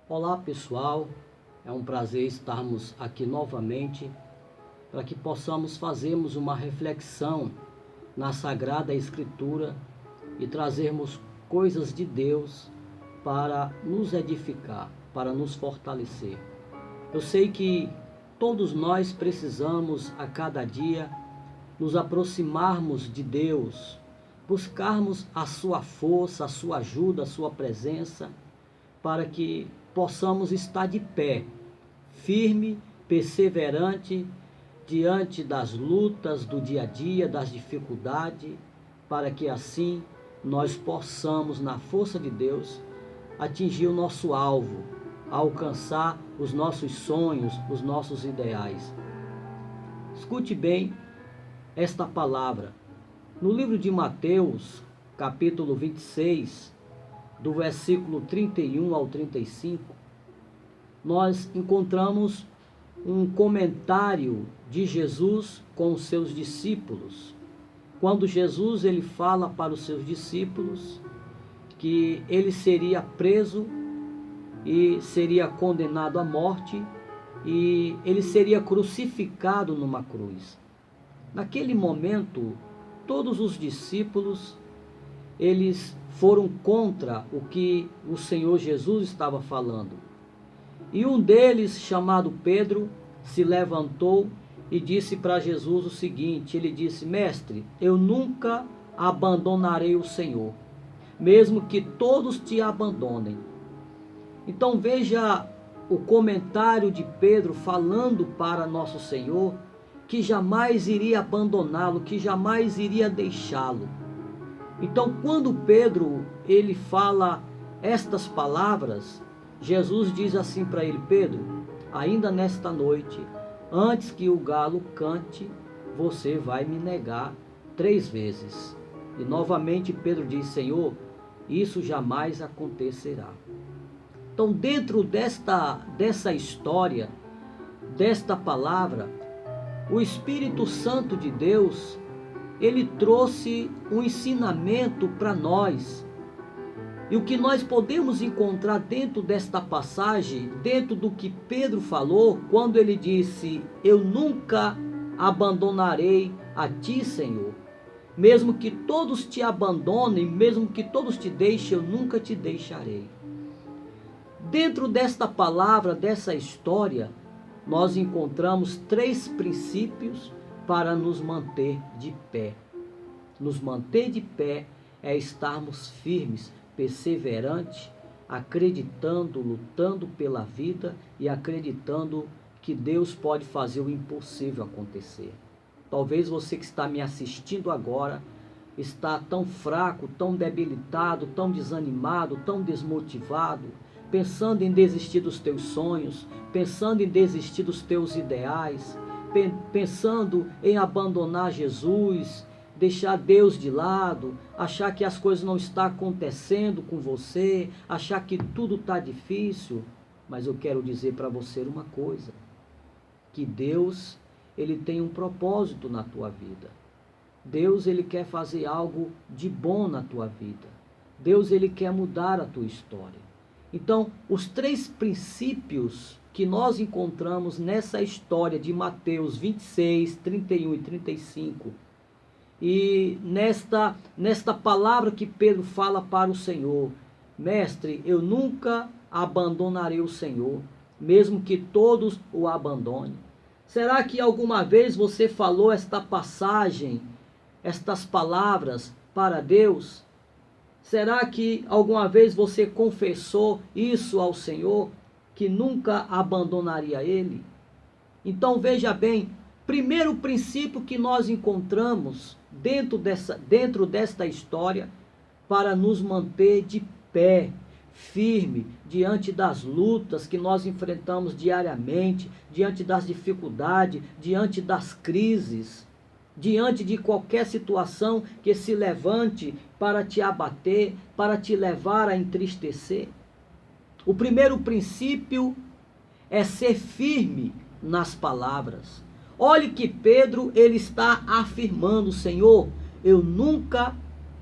Olá pessoal, é um prazer estarmos aqui novamente para que possamos fazermos uma reflexão na Sagrada Escritura e trazermos coisas de Deus para nos edificar, para nos fortalecer. Eu sei que todos nós precisamos a cada dia nos aproximarmos de Deus, buscarmos a sua força, a sua ajuda, a sua presença, para que possamos estar de pé, firme, perseverante, diante das lutas do dia a dia, das dificuldades, para que assim nós possamos, na força de Deus, atingir o nosso alvo, alcançar os nossos sonhos, os nossos ideais. Escute bem esta palavra. No livro de Mateus, capítulo 26, do versículo 31 ao 35, nós encontramos um comentário de Jesus com os seus discípulos. Quando Jesus ele fala para os seus discípulos que ele seria preso e seria condenado à morte e ele seria crucificado numa cruz. Naquele momento, todos os discípulos eles foram contra o que o Senhor Jesus estava falando. E um deles, chamado Pedro, se levantou e disse para Jesus o seguinte, ele disse: Mestre, eu nunca abandonarei o Senhor, mesmo que todos te abandonem. Então veja o comentário de Pedro falando para nosso Senhor, que jamais iria abandoná-lo, que jamais iria deixá-lo. Então, quando Pedro ele fala estas palavras, Jesus diz assim para ele: Pedro, ainda nesta noite, antes que o galo cante, você vai me negar 3 vezes. E novamente Pedro diz: Senhor, isso jamais acontecerá. Então, dentro dessa história, desta palavra, o Espírito Santo de Deus ele trouxe um ensinamento para nós. E o que nós podemos encontrar dentro desta passagem, dentro do que Pedro falou, quando ele disse: eu nunca abandonarei a ti, Senhor. Mesmo que todos te abandonem, mesmo que todos te deixem, eu nunca te deixarei. Dentro desta palavra, dessa história, nós encontramos 3 princípios para nos manter de pé. Nos manter de pé é estarmos firmes, perseverantes, acreditando, lutando pela vida e acreditando que Deus pode fazer o impossível acontecer. Talvez você que está me assistindo agora está tão fraco, tão debilitado, tão desanimado, tão desmotivado, pensando em desistir dos teus sonhos, pensando em desistir dos teus ideais, pensando em abandonar Jesus, deixar Deus de lado, achar que as coisas não estão acontecendo com você, achar que tudo está difícil. Mas eu quero dizer para você uma coisa, que Deus, ele tem um propósito na tua vida. Deus, ele quer fazer algo de bom na tua vida. Deus, ele quer mudar a tua história. Então, os 3 princípios que nós encontramos nessa história de Mateus 26, 31 e 35, e nesta palavra que Pedro fala para o Senhor: Mestre, eu nunca abandonarei o Senhor, mesmo que todos o abandonem. Será que alguma vez você falou esta passagem, estas palavras para Deus? Será que alguma vez você confessou isso ao Senhor, que nunca abandonaria Ele? Então veja bem, primeiro princípio que nós encontramos dentro desta história, para nos manter de pé, firme, diante das lutas que nós enfrentamos diariamente, diante das dificuldades, diante das crises, diante de qualquer situação que se levante para te abater, para te levar a entristecer. O primeiro princípio é ser firme nas palavras. Olhe que Pedro, ele está afirmando: Senhor, eu nunca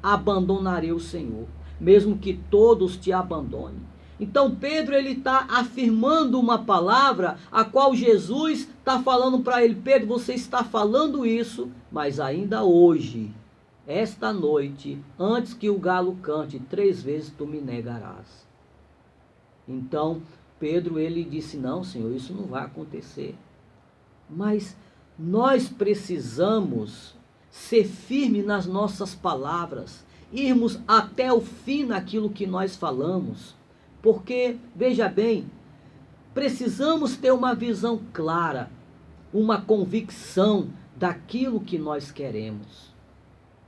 abandonarei o Senhor, mesmo que todos te abandonem. Então Pedro, ele está afirmando uma palavra a qual Jesus está falando para ele: Pedro, você está falando isso, mas ainda hoje, esta noite, antes que o galo cante, 3 vezes tu me negarás. Então Pedro, ele disse: não, Senhor, isso não vai acontecer. Mas nós precisamos ser firmes nas nossas palavras, irmos até o fim naquilo que nós falamos. Porque, veja bem, precisamos ter uma visão clara, uma convicção daquilo que nós queremos,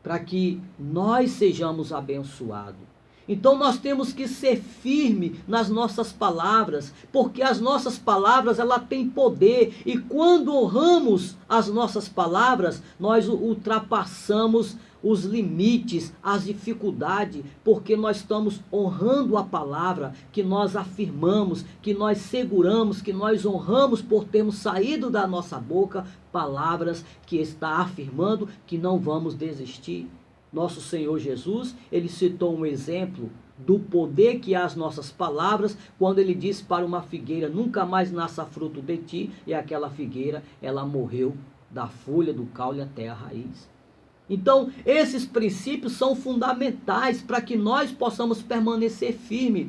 para que nós sejamos abençoados. Então nós temos que ser firme nas nossas palavras, porque as nossas palavras, ela têm poder, e quando honramos as nossas palavras, nós ultrapassamos os limites, as dificuldades, porque nós estamos honrando a palavra que nós afirmamos, que nós seguramos, que nós honramos por termos saído da nossa boca palavras que está afirmando que não vamos desistir. Nosso Senhor Jesus, ele citou um exemplo do poder que há as nossas palavras, quando ele disse para uma figueira: nunca mais nasça fruto de ti, e aquela figueira, ela morreu da folha, do caule até a raiz. Então, esses princípios são fundamentais para que nós possamos permanecer firmes,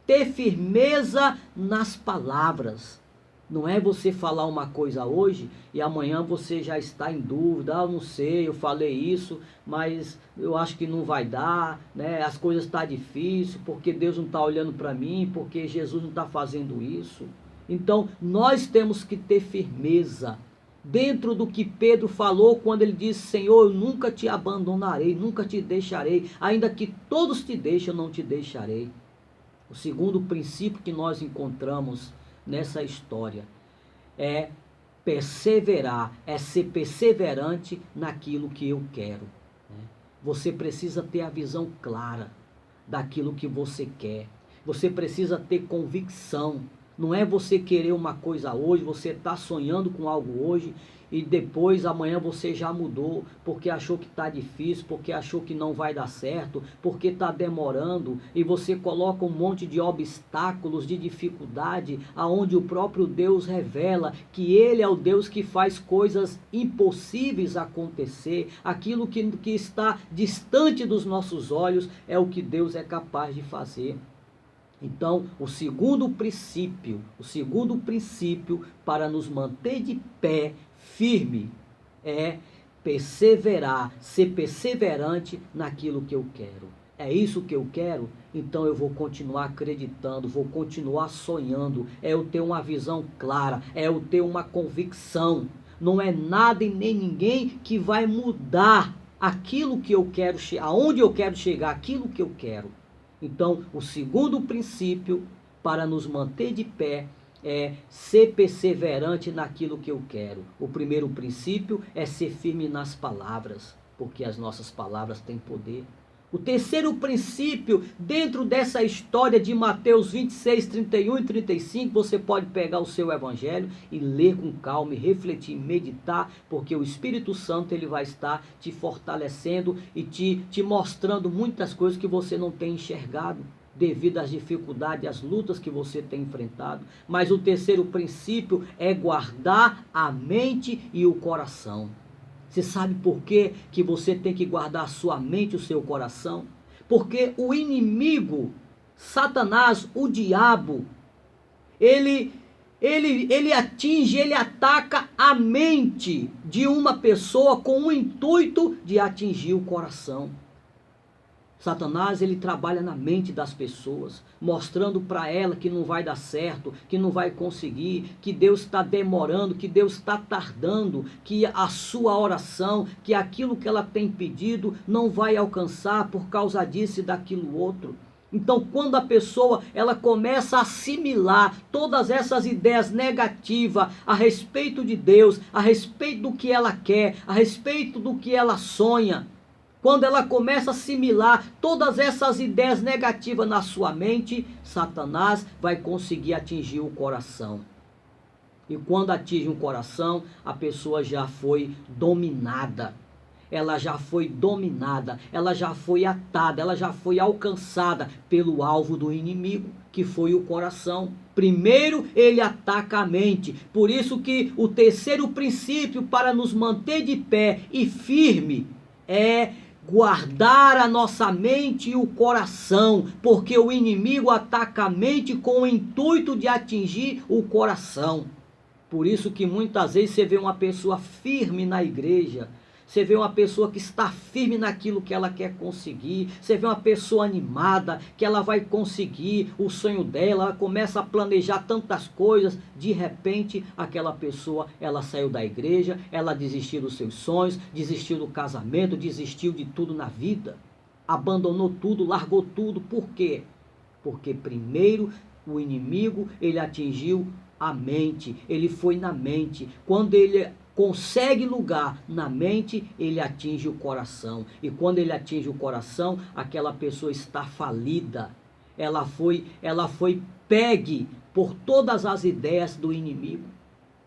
ter firmeza nas palavras. Não é você falar uma coisa hoje e amanhã você já está em dúvida: eu não sei, eu falei isso, mas eu acho que não vai dar, né? As coisas estão difíceis, porque Deus não está olhando para mim, porque Jesus não está fazendo isso. Então, nós temos que ter firmeza dentro do que Pedro falou quando ele disse: Senhor, eu nunca te abandonarei, nunca te deixarei, ainda que todos te deixem, eu não te deixarei. O segundo princípio que nós encontramos nessa história é perseverar, é ser perseverante naquilo que eu quero. Você precisa ter a visão clara daquilo que você quer. Você precisa ter convicção. Não é você querer uma coisa hoje, você está sonhando com algo hoje e depois amanhã você já mudou, porque achou que está difícil, porque achou que não vai dar certo, porque está demorando, e você coloca um monte de obstáculos, de dificuldade, aonde o próprio Deus revela que Ele é o Deus que faz coisas impossíveis acontecer. Aquilo que está distante dos nossos olhos é o que Deus é capaz de fazer. Então, o segundo princípio para nos manter de pé, firme, é perseverar, ser perseverante naquilo que eu quero. É isso que eu quero? Então eu vou continuar acreditando, vou continuar sonhando. É eu ter uma visão clara, é eu ter uma convicção. Não é nada e nem ninguém que vai mudar aquilo que eu quero, aonde eu quero chegar, aquilo que eu quero. Então, o segundo princípio para nos manter de pé é ser perseverante naquilo que eu quero. O primeiro princípio é ser firme nas palavras, porque as nossas palavras têm poder. O terceiro princípio, dentro dessa história de Mateus 26, 31 e 35, você pode pegar o seu evangelho e ler com calma, e refletir, meditar, porque o Espírito Santo, ele vai estar te fortalecendo e te mostrando muitas coisas que você não tem enxergado, devido às dificuldades, às lutas que você tem enfrentado. Mas o terceiro princípio é guardar a mente e o coração. Você sabe por que você tem que guardar a sua mente e o seu coração? Porque o inimigo, Satanás, o diabo, ele atinge, ele ataca a mente de uma pessoa com o intuito de atingir o coração. Satanás, ele trabalha na mente das pessoas, mostrando para ela que não vai dar certo, que não vai conseguir, que Deus está demorando, que Deus está tardando, que a sua oração, que aquilo que ela tem pedido não vai alcançar por causa disso e daquilo outro. Então, quando a pessoa ela começa a assimilar todas essas ideias negativas a respeito de Deus, a respeito do que ela quer, a respeito do que ela sonha, quando ela começa a assimilar todas essas ideias negativas na sua mente, Satanás vai conseguir atingir o coração. E quando atinge o coração, a pessoa já foi dominada. ela já foi dominada, ela já foi atada, ela já foi alcançada pelo alvo do inimigo, que foi o coração. Primeiro ele ataca a mente. Por isso que o terceiro princípio para nos manter de pé e firme é guardar a nossa mente e o coração, porque o inimigo ataca a mente com o intuito de atingir o coração. Por isso que muitas vezes você vê uma pessoa firme na igreja, você vê uma pessoa que está firme naquilo que ela quer conseguir, você vê uma pessoa animada, que ela vai conseguir o sonho dela, ela começa a planejar tantas coisas, de repente aquela pessoa, ela saiu da igreja, ela desistiu dos seus sonhos, desistiu do casamento, desistiu de tudo na vida, abandonou tudo, largou tudo. Por quê? Porque primeiro o inimigo, ele atingiu a mente, ele foi na mente. Quando ele consegue lugar na mente, ele atinge o coração. E quando ele atinge o coração, aquela pessoa está falida. Ela foi pegue por todas as ideias do inimigo.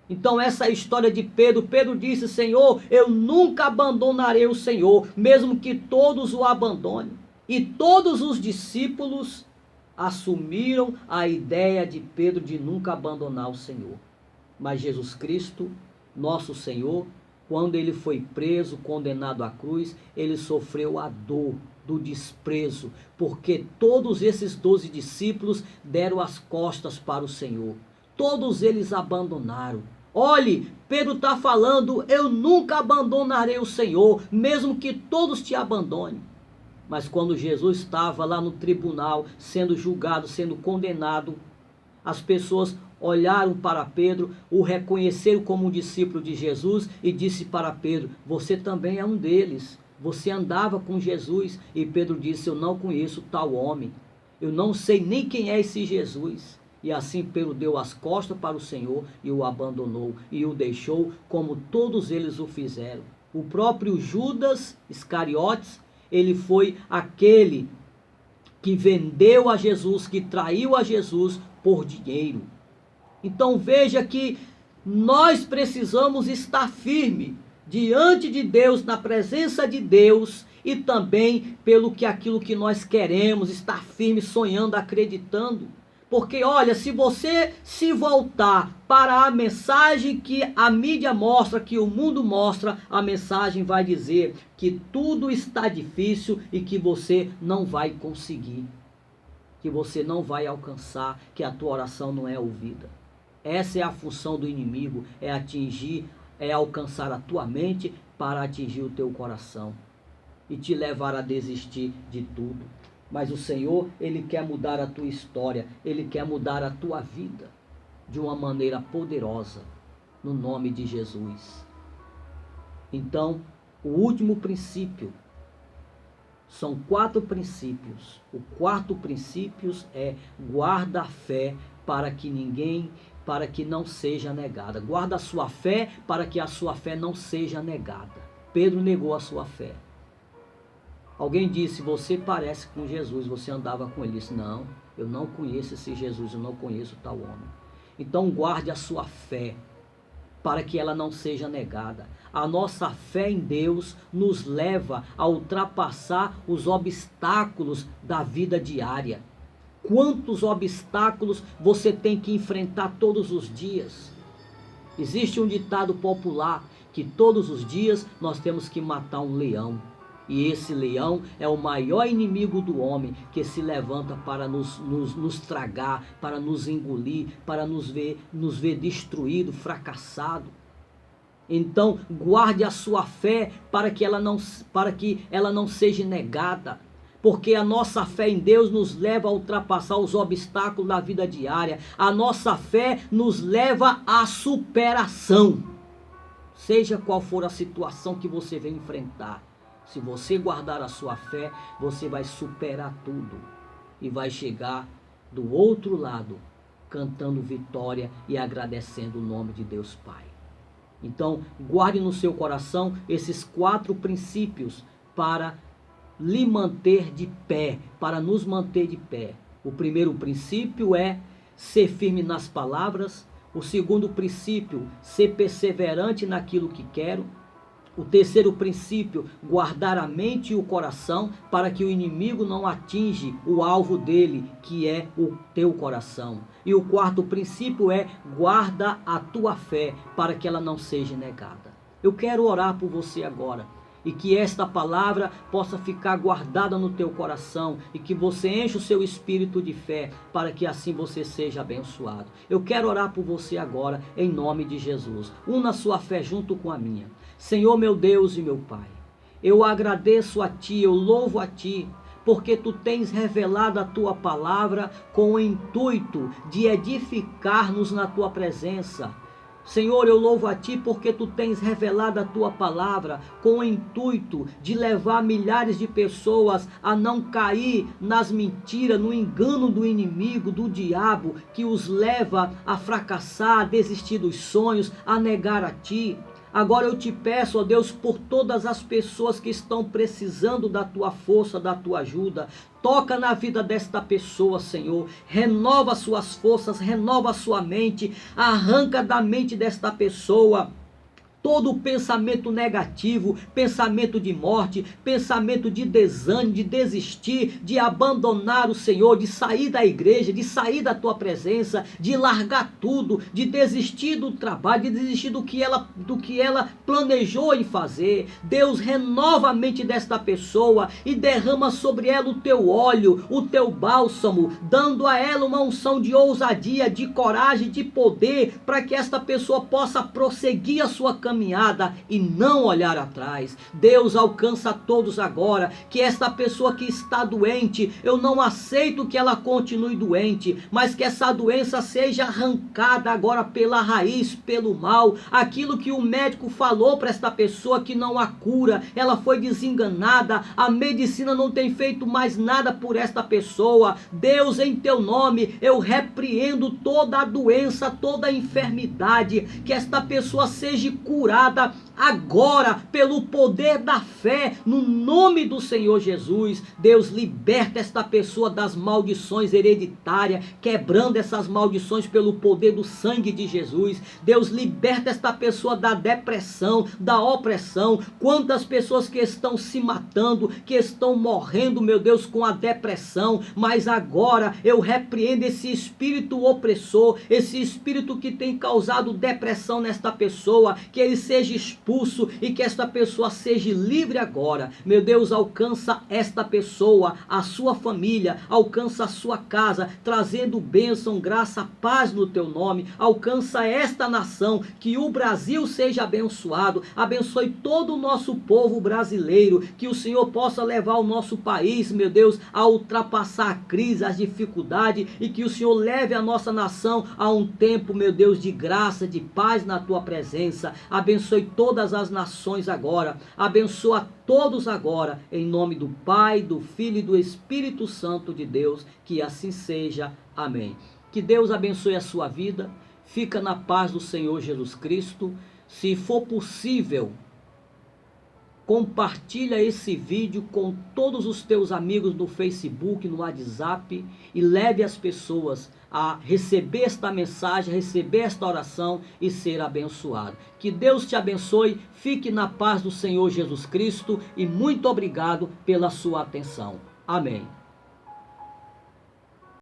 Então essa é a história de Pedro. Pedro disse: Senhor, eu nunca abandonarei o Senhor, mesmo que todos o abandonem. E todos os discípulos assumiram a ideia de Pedro de nunca abandonar o Senhor. Mas Jesus Cristo, nosso Senhor, quando ele foi preso, condenado à cruz, ele sofreu a dor do desprezo, porque todos esses 12 discípulos deram as costas para o Senhor. Todos eles abandonaram. Olhe, Pedro está falando: eu nunca abandonarei o Senhor, mesmo que todos te abandonem. Mas quando Jesus estava lá no tribunal, sendo julgado, sendo condenado, as pessoas olharam para Pedro, o reconheceram como um discípulo de Jesus e disse para Pedro: você também é um deles, você andava com Jesus. E Pedro disse: eu não conheço tal homem, eu não sei nem quem é esse Jesus. E assim Pedro deu as costas para o Senhor e o abandonou e o deixou, como todos eles o fizeram. O próprio Judas Iscariotes, ele foi aquele que vendeu a Jesus, que traiu a Jesus por dinheiro. Então veja que nós precisamos estar firme diante de Deus, na presença de Deus, e também pelo que aquilo que nós queremos, estar firme, sonhando, acreditando. Porque olha, se você se voltar para a mensagem que a mídia mostra, que o mundo mostra, a mensagem vai dizer que tudo está difícil e que você não vai conseguir, que você não vai alcançar, que a tua oração não é ouvida. Essa é a função do inimigo, é alcançar a tua mente para atingir o teu coração e te levar a desistir de tudo. Mas o Senhor, ele quer mudar a tua história, ele quer mudar a tua vida de uma maneira poderosa, no nome de Jesus. Então, o último princípio, são 4 princípios. O quarto princípio é: guarda a fé para que não seja negada. Guarda a sua fé para que a sua fé não seja negada. Pedro negou a sua fé. Alguém disse: você parece com Jesus, você andava com ele. Ele disse: não, eu não conheço esse Jesus, eu não conheço tal homem. Então guarde a sua fé, para que ela não seja negada. A nossa fé em Deus nos leva a ultrapassar os obstáculos da vida diária. Quantos obstáculos você tem que enfrentar todos os dias? Existe um ditado popular que todos os dias nós temos que matar um leão. E esse leão é o maior inimigo do homem, que se levanta para nos tragar, para nos engolir, para nos ver destruído, fracassado. Então guarde a sua fé para que ela não seja negada. Porque a nossa fé em Deus nos leva a ultrapassar os obstáculos da vida diária. A nossa fé nos leva à superação. Seja qual for a situação que você vem enfrentar, se você guardar a sua fé, você vai superar tudo e vai chegar do outro lado cantando vitória e agradecendo o nome de Deus Pai. Então, guarde no seu coração esses 4 princípios para lhe manter de pé, para nos manter de pé. O primeiro princípio é ser firme nas palavras. O segundo princípio, ser perseverante naquilo que quero. O terceiro princípio, guardar a mente e o coração para que o inimigo não atinja o alvo dele, que é o teu coração. E o quarto princípio é guarda a tua fé para que ela não seja negada. Eu quero orar por você agora e que esta palavra possa ficar guardada no teu coração e que você enche o seu espírito de fé para que assim você seja abençoado. Eu quero orar por você agora em nome de Jesus. Una a sua fé junto com a minha. Senhor meu Deus e meu Pai, eu agradeço a Ti, eu louvo a Ti, porque Tu tens revelado a Tua palavra com o intuito de edificar-nos na Tua presença. Senhor, eu louvo a Ti porque Tu tens revelado a Tua palavra com o intuito de levar milhares de pessoas a não cair nas mentiras, no engano do inimigo, do diabo, que os leva a fracassar, a desistir dos sonhos, a negar a Ti. Agora eu te peço, ó Deus, por todas as pessoas que estão precisando da Tua força, da Tua ajuda. Toca na vida desta pessoa, Senhor. Renova suas forças, renova sua mente. Arranca da mente desta pessoa todo pensamento negativo, pensamento de morte, pensamento de desânimo, de desistir, de abandonar o Senhor, de sair da igreja, de sair da tua presença, de largar tudo, de desistir do trabalho, de desistir do que ela planejou em fazer. Deus, renova a mente desta pessoa e derrama sobre ela o teu óleo, o teu bálsamo, dando a ela uma unção de ousadia, de coragem, de poder, para que esta pessoa possa prosseguir a sua caminhada e não olhar atrás. Deus, alcança a todos agora, que esta pessoa que está doente, eu não aceito que ela continue doente, mas que essa doença seja arrancada agora pela raiz, pelo mal. Aquilo que o médico falou para esta pessoa que não há cura, ela foi desenganada, a medicina não tem feito mais nada por esta pessoa. Deus, em teu nome, eu repreendo toda a doença, toda a enfermidade, que esta pessoa seja curada agora pelo poder da fé, no nome do Senhor Jesus. Deus, liberta esta pessoa das maldições hereditárias, quebrando essas maldições pelo poder do sangue de Jesus. Deus, liberta esta pessoa da depressão, da opressão. Quantas pessoas que estão se matando, que estão morrendo, meu Deus, com a depressão, mas agora eu repreendo esse espírito opressor, esse espírito que tem causado depressão nesta pessoa, que ele seja expulso e que esta pessoa seja livre agora. Meu Deus, alcança esta pessoa, a sua família, alcança a sua casa, trazendo bênção, graça, paz no teu nome. Alcança esta nação, que o Brasil seja abençoado. Abençoe todo o nosso povo brasileiro, que o Senhor possa levar o nosso país, meu Deus, a ultrapassar a crise, as dificuldades, e que o Senhor leve a nossa nação a um tempo, meu Deus, de graça, de paz na tua presença. Abençoe todas as nações agora, abençoa todos agora, em nome do Pai, do Filho e do Espírito Santo de Deus, que assim seja. Amém. Que Deus abençoe a sua vida, fica na paz do Senhor Jesus Cristo. Se for possível, compartilha esse vídeo com todos os teus amigos no Facebook, no WhatsApp, e leve as pessoas a receber esta mensagem, receber esta oração e ser abençoado. Que Deus te abençoe, fique na paz do Senhor Jesus Cristo e muito obrigado pela sua atenção. Amém.